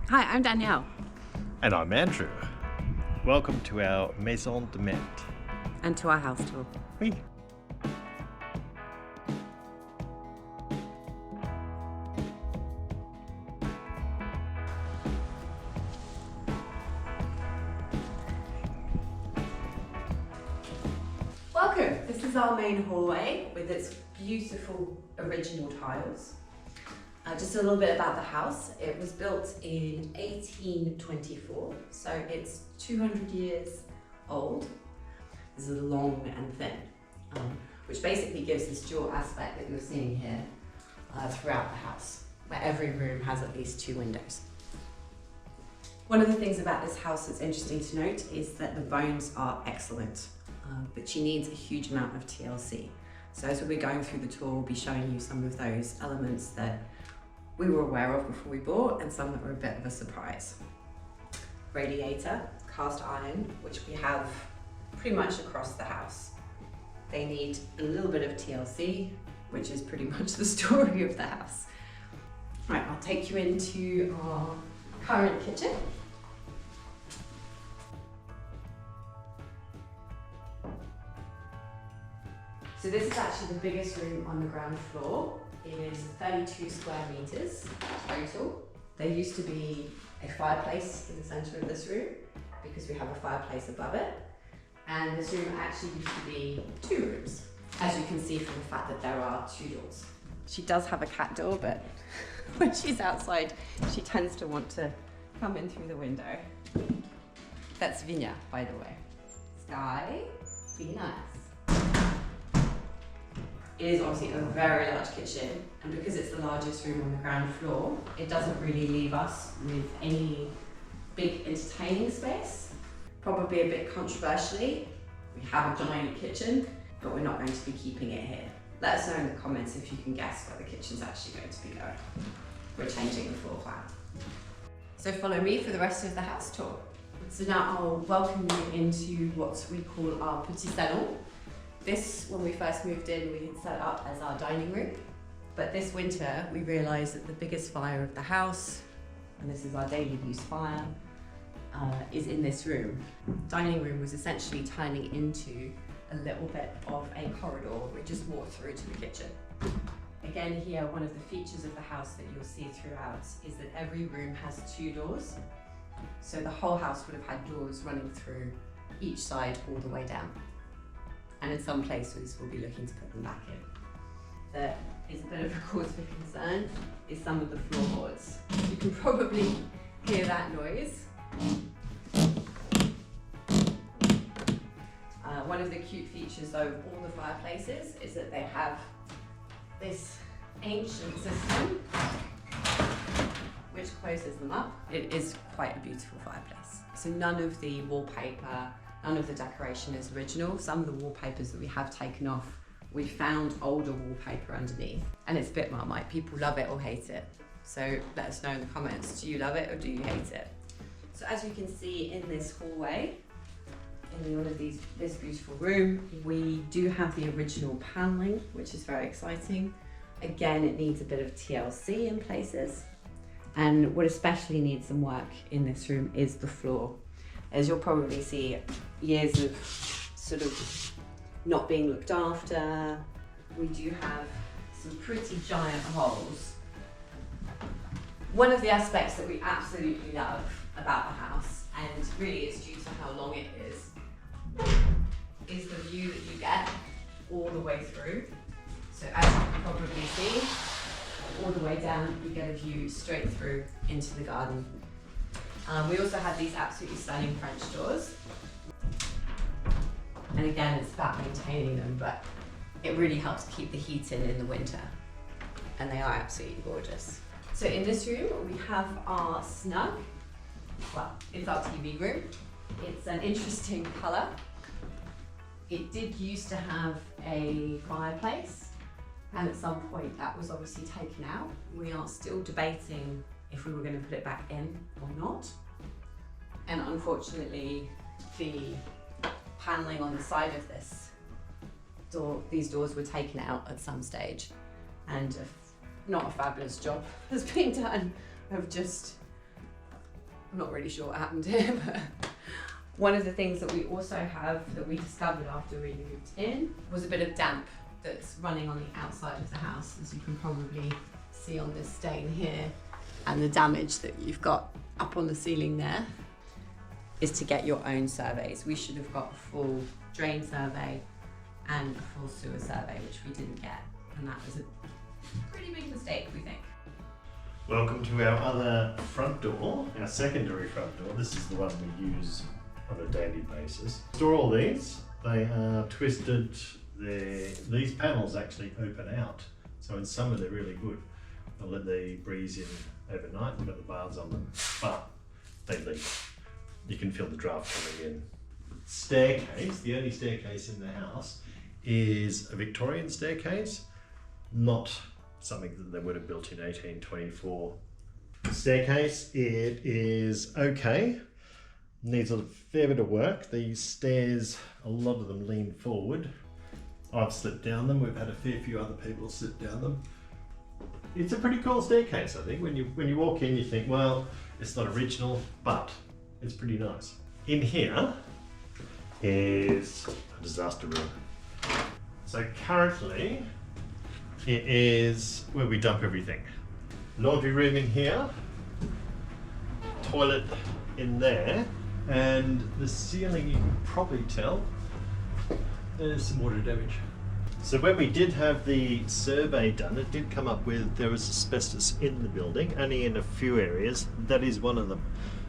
Hi, I'm Danielle. And I'm Andrew. Welcome to our Maison de Maitre. And to our house tour. Oui. Welcome. This is our main hallway with its beautiful original tiles. Just a little bit about the house. It was built in 1824, so it's 200 years old. This is long and thin, which basically gives this dual aspect that you're seeing here throughout the house, where every room has at least 2 windows. One of the things about this house that's interesting to note is that the bones are excellent, but she needs a huge amount of TLC. So as we'll be going through the tour, we'll be showing you some of those elements that we were aware of before we bought and some that were a bit of a surprise. Radiator, cast iron, which we have pretty much across the house. They need a little bit of TLC, which is pretty much the story of the house. Right, I'll take you into our current kitchen. So this is actually the biggest room on the ground floor. It is 32 square meters total. There used to be a fireplace in the center of this room because we have a fireplace above it. And this room actually used to be 2 rooms, as you can see from the fact that there are 2 doors. She does have a cat door, but when she's outside, she tends to want to come in through the window. That's Vinya, by the way. Sky, be nice. It is obviously a very large kitchen, and because it's the largest room on the ground floor, it doesn't really leave us with any big entertaining space. Probably a bit controversially, we have a giant kitchen, but we're not going to be keeping it here. Let us know in the comments if you can guess where the kitchen's actually going to be going. We're changing the floor plan. So follow me for the rest of the house tour. So now I'll welcome you into what we call our petit salon. This, when we first moved in, we had set up as our dining room. But this winter, we realized that the biggest fire of the house, and this is our daily use fire, is in this room. Dining room was essentially turning into a little bit of a corridor. We just walked through to the kitchen. Again here, one of the features of the house that you'll see throughout is that every room has 2 doors. So the whole house would have had doors running through each side all the way down. And in some places, we'll be looking to put them back in. There is a bit of a cause for concern is some of the floorboards. You can probably hear that noise. One of the cute features though of all the fireplaces is that they have this ancient system which closes them up. It is quite a beautiful fireplace. So none of the wallpaper, none of the decoration is original. Some of the wallpapers that we have taken off, we found older wallpaper underneath, and it's a bit Marmite. People love it or hate it. So let us know in the comments, do you love it or do you hate it? So as you can see in this hallway, in one of this beautiful room, we do have the original paneling, which is very exciting. Again, it needs a bit of TLC in places. And what especially needs some work in this room is the floor. As you'll probably see, years of sort of not being looked after. We do have some pretty giant holes. One of the aspects that we absolutely love about the house, and really it's due to how long it is the view that you get all the way through. So as you can probably see, all the way down, you get a view straight through into the garden. We also have these absolutely stunning French doors. And again, it's about maintaining them, but it really helps keep the heat in the winter. And they are absolutely gorgeous. So in this room, we have our snug. Well, it's our TV room. It's an interesting color. It did used to have a fireplace, and at some point that was obviously taken out. We are still debating if we were going to put it back in or not. And unfortunately, the paneling on the side of this door, these doors were taken out at some stage, and not a fabulous job has been done of just I'm not really sure what happened here, but one of the things that we also have that we discovered after we moved in was a bit of damp that's running on the outside of the house, as you can probably see on this stain here, and the damage that you've got up on the ceiling there is to get your own surveys. We should have got a full drain survey and a full sewer survey, which we didn't get, and that was a pretty big mistake, we think. Welcome to our other front door, our secondary front door. This is the one we use on a daily basis. Store all these. They are twisted. These panels actually open out, so in summer they're really good. They'll let the breeze in overnight. We've got the bars on them, but they leak. You can feel the draft coming in. Staircase, the only staircase in the house, is a Victorian staircase, not something that they would have built in 1824. Staircase, it is okay. Needs a fair bit of work. These stairs, a lot of them lean forward. I've slipped down them. We've had a fair few other people slip down them. It's a pretty cool staircase, I think. When you walk in, you think, well, it's not original, but it's pretty nice. In here is a disaster room. So currently, it is where we dump everything. Laundry room in here, toilet in there, and the ceiling, you can probably tell, there's some water damage. So when we did have the survey done, it did come up with there was asbestos in the building, only in a few areas. That is one of them.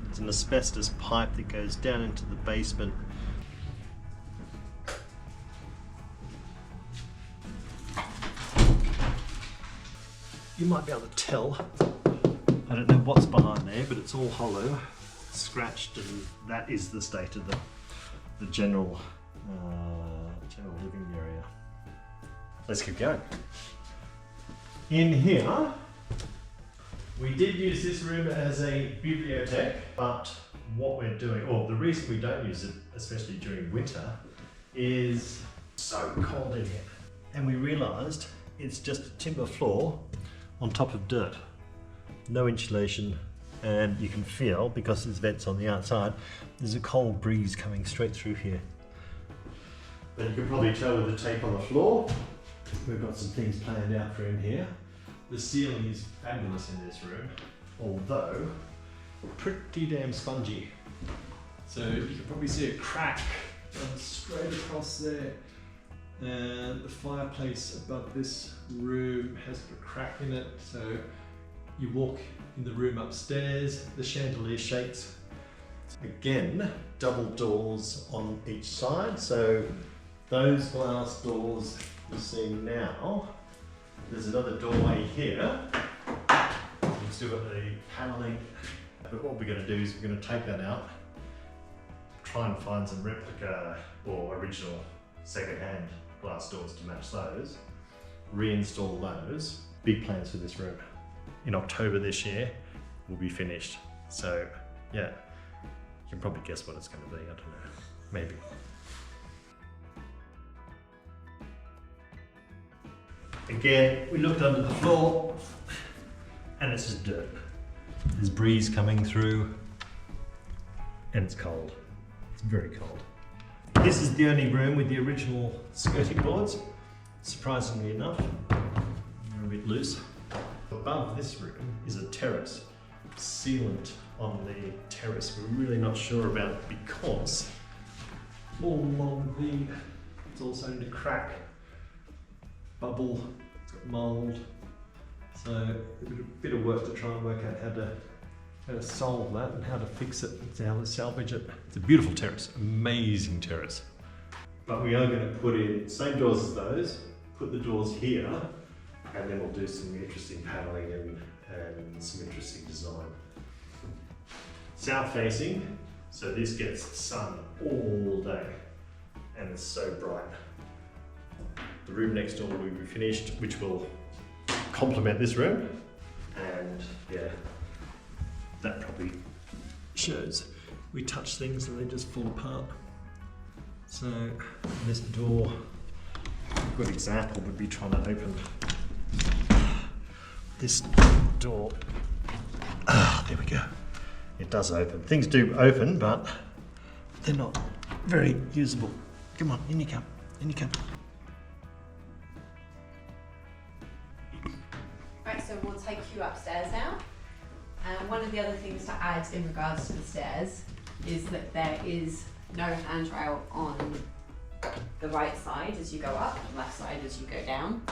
It's an asbestos pipe that goes down into the basement. You might be able to tell. I don't know what's behind there, but it's all hollow, scratched, and that is the state of the general living area. Let's keep going. In here, we did use this room as a bibliothèque, but what we're doing, or the reason we don't use it, especially during winter, is so cold in here. And we realised it's just a timber floor on top of dirt. No insulation, and you can feel, because there's vents on the outside, there's a cold breeze coming straight through here. But you can probably tell with the tape on the floor, we've got some things planned out for in here. The ceiling is fabulous in this room, although pretty damn spongy. So you can probably see a crack straight across there. And the fireplace above this room has a crack in it. So you walk in the room upstairs, the chandelier shakes. Again, double doors on each side. So those glass doors you're seeing now, there's another doorway here. We've still got the panelling, but what we're going to do is we're going to take that out, try and find some replica or original second-hand glass doors to match those, reinstall those. Big plans for this room. In October this year, we'll be finished. So yeah, you can probably guess what it's going to be, I don't know, maybe. Again, we looked under the floor and it's just dirt. There's breeze coming through and it's cold. It's very cold. This is the only room with the original skirting boards, surprisingly enough. They're a bit loose. Above this room is a terrace, sealant on the terrace. We're really not sure about it because all along it's all starting to crack, bubble, it's got mould. So a bit of work to try and work out how to solve that and how to fix it and how to salvage it. It's a beautiful terrace, amazing terrace. But we are going to put in same doors as those, put the doors here, and then we'll do some interesting paneling and some interesting design. South facing, so this gets sun all day and it's so bright. The room next door will be finished, which will complement this room, and yeah, that probably shows we touch things and they just fall apart. So this door, a good example would be trying to open this door. There we go. it does open. Things do open, but they're not very usable. Come on, in you come, in you come. Right, so we'll take you upstairs now. And one of the other things to add in regards to the stairs is that there is no handrail on the right side as you go up, and left side as you go down.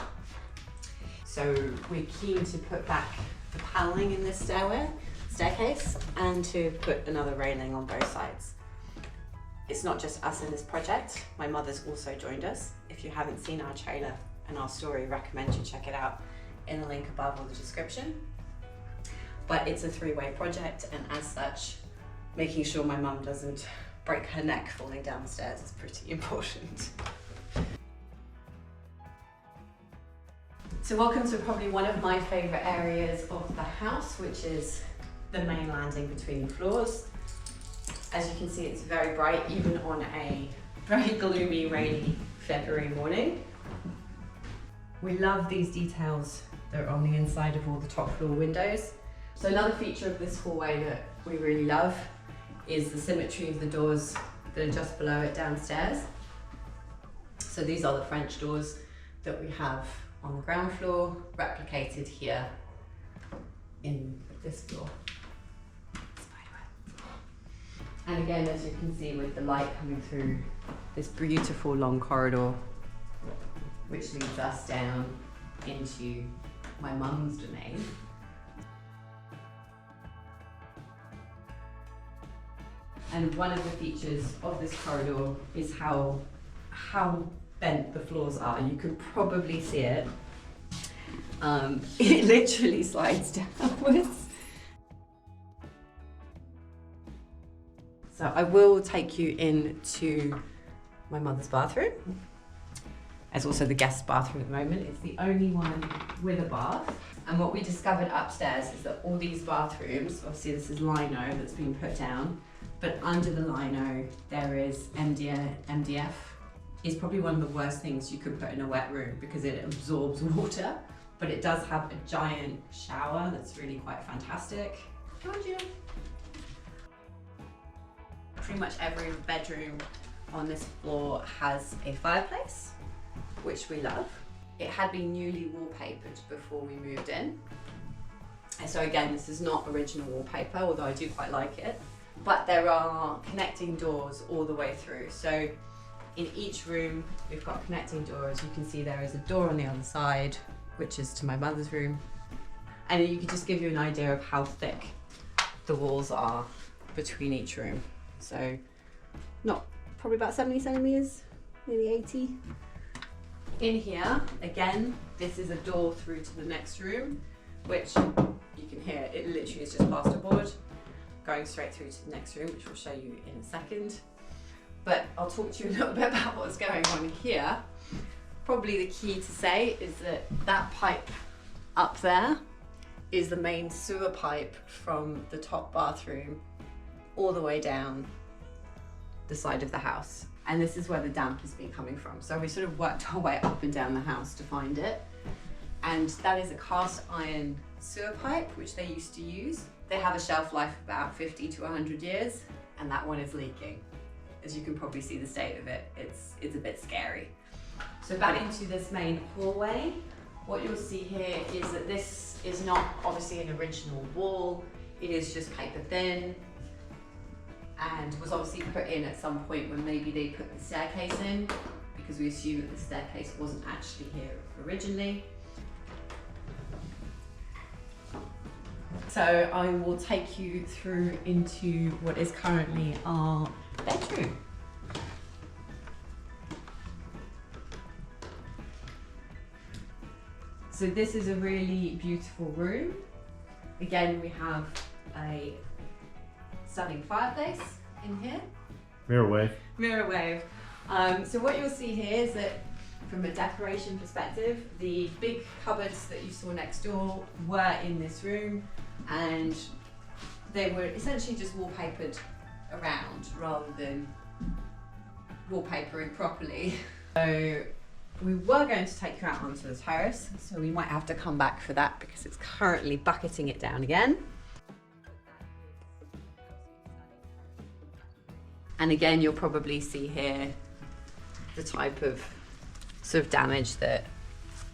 So we're keen to put back the panelling in this staircase and to put another railing on both sides. It's not just us in this project, my mother's also joined us. If you haven't seen our trailer and our story, recommend you check it out in the link above or the description. But it's a three-way project, and as such, making sure my mum doesn't break her neck falling down the stairs is pretty important. So welcome to probably one of my favourite areas of the house, which is the main landing between floors. As you can see, it's very bright, even on a very gloomy, rainy February morning. We love these details that are on the inside of all the top floor windows. So another feature of this hallway that we really love is the symmetry of the doors that are just below it downstairs. So these are the French doors that we have on the ground floor, replicated here in this floor. And again, as you can see, with the light coming through this beautiful long corridor, which leads us down into my mum's domain. And one of the features of this corridor is how bent the floors are. You can probably see it. It literally slides downwards. So I will take you into my mother's bathroom. It's also the guest bathroom at the moment. It's the only one with a bath. And what we discovered upstairs is that all these bathrooms, obviously this is lino that's been put down, but under the lino there is MDF. Is probably one of the worst things you could put in a wet room because it absorbs water, but it does have a giant shower that's really quite fantastic. Told you. Pretty much every bedroom on this floor has a fireplace, which we love. It had been newly wallpapered before we moved in. And so again, this is not original wallpaper, although I do quite like it. But there are connecting doors all the way through. So in each room, we've got connecting doors. You can see there is a door on the other side, which is to my mother's room. And you can just give you an idea of how thick the walls are between each room. So probably about 70 centimeters, maybe 80. In here, again, this is a door through to the next room, which you can hear, it literally is just plasterboard going straight through to the next room, which we'll show you in a second. But I'll talk to you a little bit about what's going on here. Probably the key to say is that that pipe up there is the main sewer pipe from the top bathroom all the way down the side of the house. And this is where the damp has been coming from. So we sort of worked our way up and down the house to find it. And that is a cast iron sewer pipe, which they used to use. They have a shelf life of about 50 to 100 years, and that one is leaking. As you can probably see the state of it, it's a bit scary. So back into this main hallway, what you'll see here is that this is not obviously an original wall. It is just paper thin, and was obviously put in at some point when maybe they put the staircase in, because we assume that the staircase wasn't actually here originally. So I will take you through into what is currently our bedroom. So this is a really beautiful room. Again, we have a stunning fireplace in here. Mirror wave. Mirror wave. So what you'll see here is that from a decoration perspective, the big cupboards that you saw next door were in this room, and they were essentially just wallpapered around rather than wallpapering properly. So we were going to take you out onto the terrace, so we might have to come back for that because it's currently bucketing it down again. And again, you'll probably see here the type of sort of damage that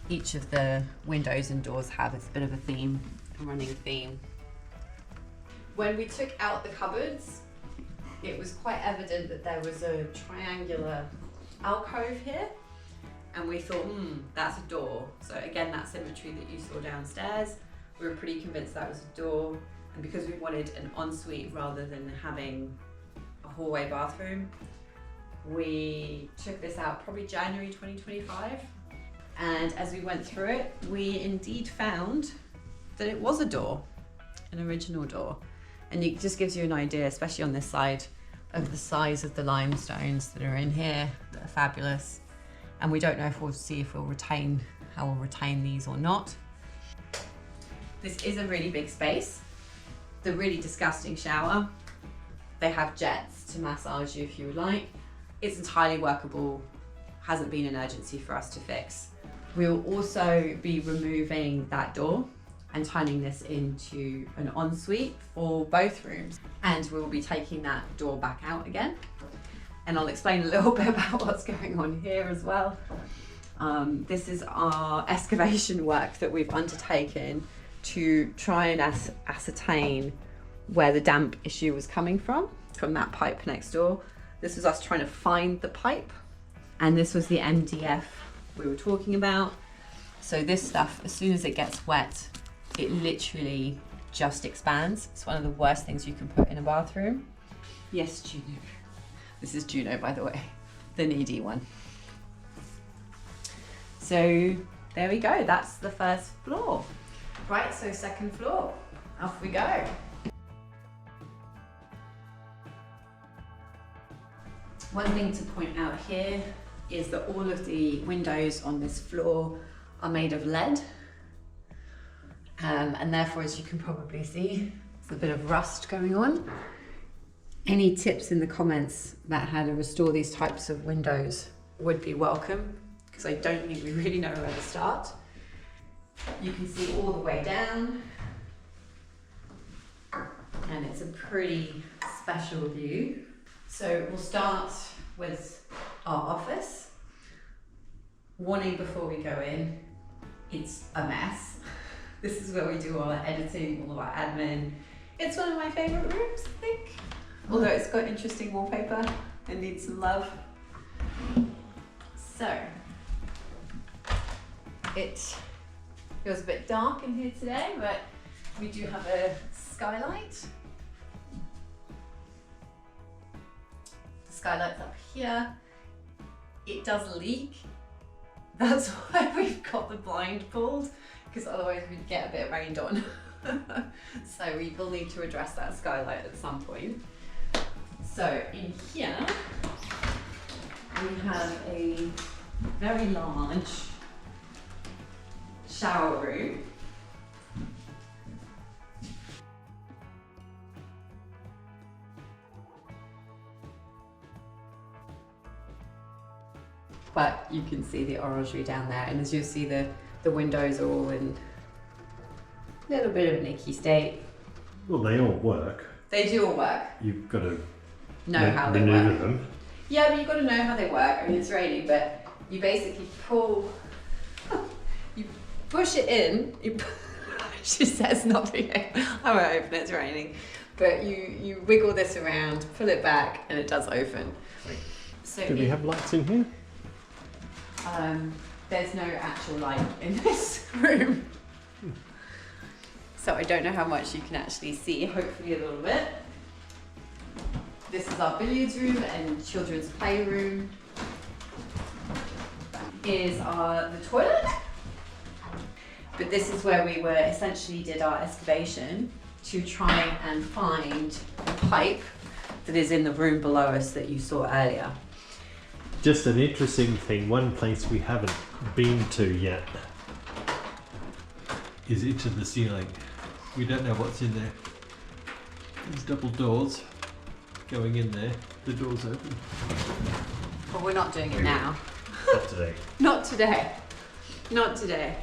each of the windows and doors have. It's a bit of a theme, a running theme. When we took out the cupboards, it was quite evident that there was a triangular alcove here, and we thought, that's a door. So again, that symmetry that you saw downstairs, we were pretty convinced that was a door. And because we wanted an ensuite rather than having a hallway bathroom, we took this out probably January 2025. And as we went through it, we indeed found that it was a door, an original door. And it just gives you an idea, especially on this side, of the size of the limestones that are in here, that are fabulous. And we don't know if we'll see if we'll retain, how we'll retain these or not. This is a really big space. The really disgusting shower. They have jets to massage you if you would like. It's entirely workable, hasn't been an urgency for us to fix. We'll also be removing that door and turning this into an ensuite for both rooms. And we'll be taking that door back out again. And I'll explain a little bit about what's going on here as well. This is our excavation work that we've undertaken to try and ascertain where the damp issue was coming from that pipe next door. This was us trying to find the pipe, and this was the MDF we were talking about. So this stuff, as soon as it gets wet, it literally just expands. It's one of the worst things you can put in a bathroom. Yes, Juno. This is Juno, by the way, the needy one. So there we go, that's the first floor. Right, so second floor, off we go. One thing to point out here is that all of the windows on this floor are made of lead. And therefore, as you can probably see, there's a bit of rust going on. Any tips in the comments about how to restore these types of windows would be welcome, because I don't think we really know where to start. You can see all the way down, and it's a pretty special view. So we'll start with our office. Warning before we go in, it's a mess. This is where we do all our editing, all of our admin. It's one of my favorite rooms, I think. Although it's got interesting wallpaper and needs some love. So, it feels a bit dark in here today, but we do have a skylight. The skylight's up here. It does leak. That's why we've got the blind pulled, because otherwise we'd get a bit rained on. So we will need to address that skylight at some point. So in here, we have a very large shower room. But you can see the orangery down there, and as you see, the windows are all in a little bit of an icky state. Well, they all work. They do all work. You've got to know how they maneuver work. them. Yeah, but you've got to know how they work. I mean, it's raining, but you basically pull, you push it in. She says not to. I won't open it, it's raining. But you wiggle this around, pull it back, and it does open. So Do we have lights in here? There's no actual light in this room. So I don't know how much you can actually see, hopefully a little bit. This is our billiards room and children's playroom. Here's the toilet. But this is where we essentially did our excavation to try and find the pipe that is in the room below us that you saw earlier. Just an interesting thing, one place we haven't been to yet is into the ceiling. We don't know what's in there. There's double doors going in there. The door's open. But we're not doing it now. Not today. Not today. Not today.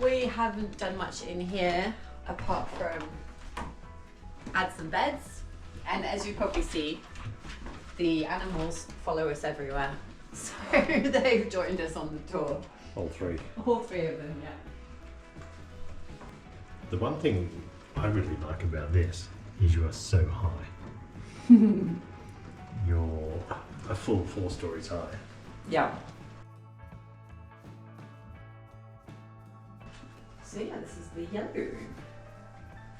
We haven't done much in here apart from add some beds, and as you probably see, the animals follow us everywhere. So they've joined us on the tour. All three. All three of them, yeah. The one thing I really like about this is you are so high. You're a full 4 stories high. Yeah. So yeah, this is the yellow room.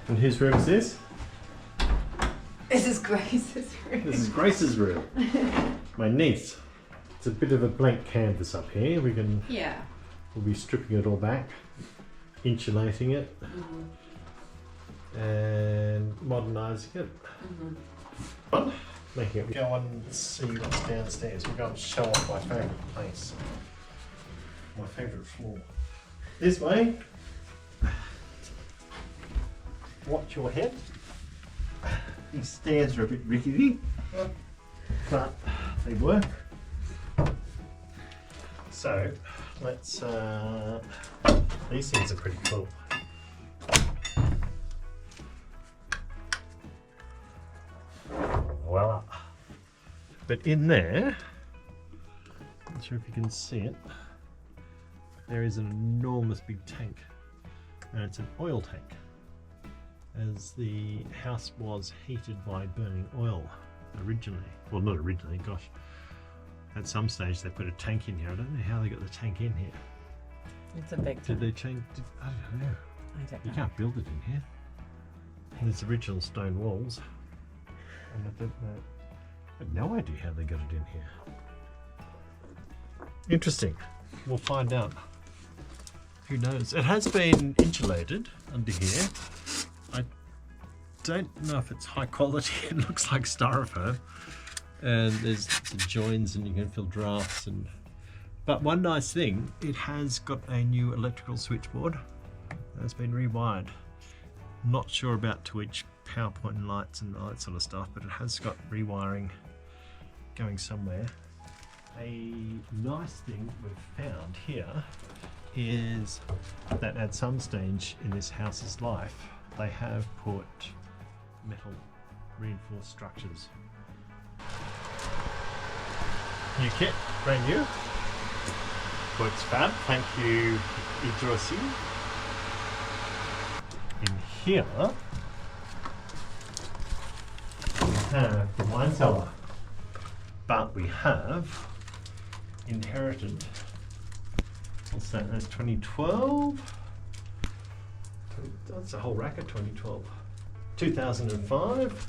And whose room is this? This is Grace's room. This is Grace's room. My niece. It's a bit of a blank canvas up here. Yeah. We'll be stripping it all back, insulating it, and modernising it. Making it. Go and see what's downstairs. We're going to show off my favourite place, my favourite floor. This way. Watch your head. These stairs are a bit rickety, but they work. So let's. These things are pretty cool. Voila. But in there, not sure if you can see it, there is an enormous big tank, and it's an oil tank, as the house was heated by burning oil originally. Well, not originally, gosh. At some stage they put a tank in here. I don't know how they got the tank in here. It's a big Did they change? I don't know. You can't build it in here. And there's original stone walls. And I don't know. I have no idea how they got it in here. Interesting. We'll find out. Who knows? It has been insulated under here. I don't know if it's high quality. It looks like styrofoam. And there's some joins and you can fill drafts. But one nice thing, it has got a new electrical switchboard that's been rewired. Not sure about to each power point and lights and all that sort of stuff, but it has got rewiring going somewhere. A nice thing we've found here is that at some stage in this house's life, they have put metal reinforced structures. New kit, brand new. Works fab, thank you, Idrosi. In here, we have the wine cellar, but we have inherited, what's that, that's 2012? That's a whole rack of 2012. 2005.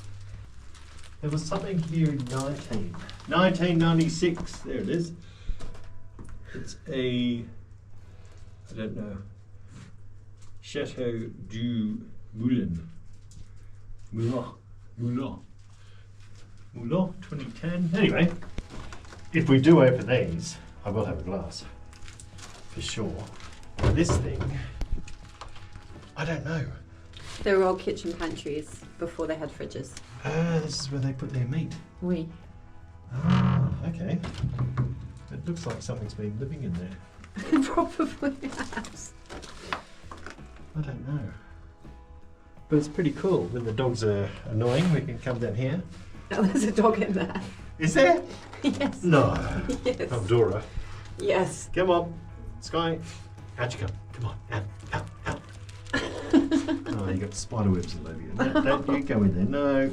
There was something here in 1996, there it is. It's a, I don't know, Chateau du Moulin. Moulin 2010. Anyway, if we do open these, I will have a glass, for sure. But this thing, I don't know. They were all kitchen pantries before they had fridges. This is where they put their meat. Oui. Ah, okay. It looks like something's been living in there. Probably has. I don't know. But it's pretty cool. When the dogs are annoying, we can come down here. Oh, there's a dog in there. Is there? Yes. No. Yes. Eldora. Yes. Come on. Sky. Out you come. Come on. Out. Out. Out. Oh, you got spider webs all over you. No, don't you go in there. No.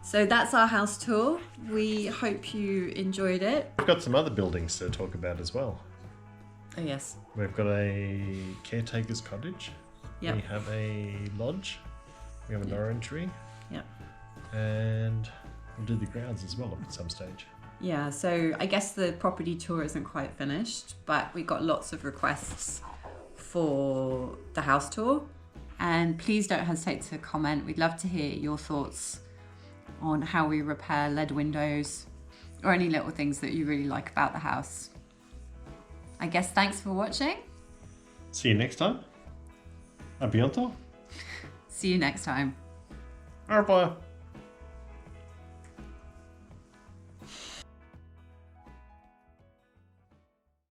So that's our house tour. We hope you enjoyed it. We've got some other buildings to talk about as well. Oh yes. We've got a caretaker's cottage. Yep. We have a lodge. We have an orangery. Yep. And we'll do the grounds as well at some stage. Yeah, so I guess the property tour isn't quite finished, but we got lots of requests for the house tour. And please don't hesitate to comment. We'd love to hear your thoughts on how we repair lead windows or any little things that you really like about the house. I guess thanks for watching. See you next time. A bientôt. See you next time. Au revoir.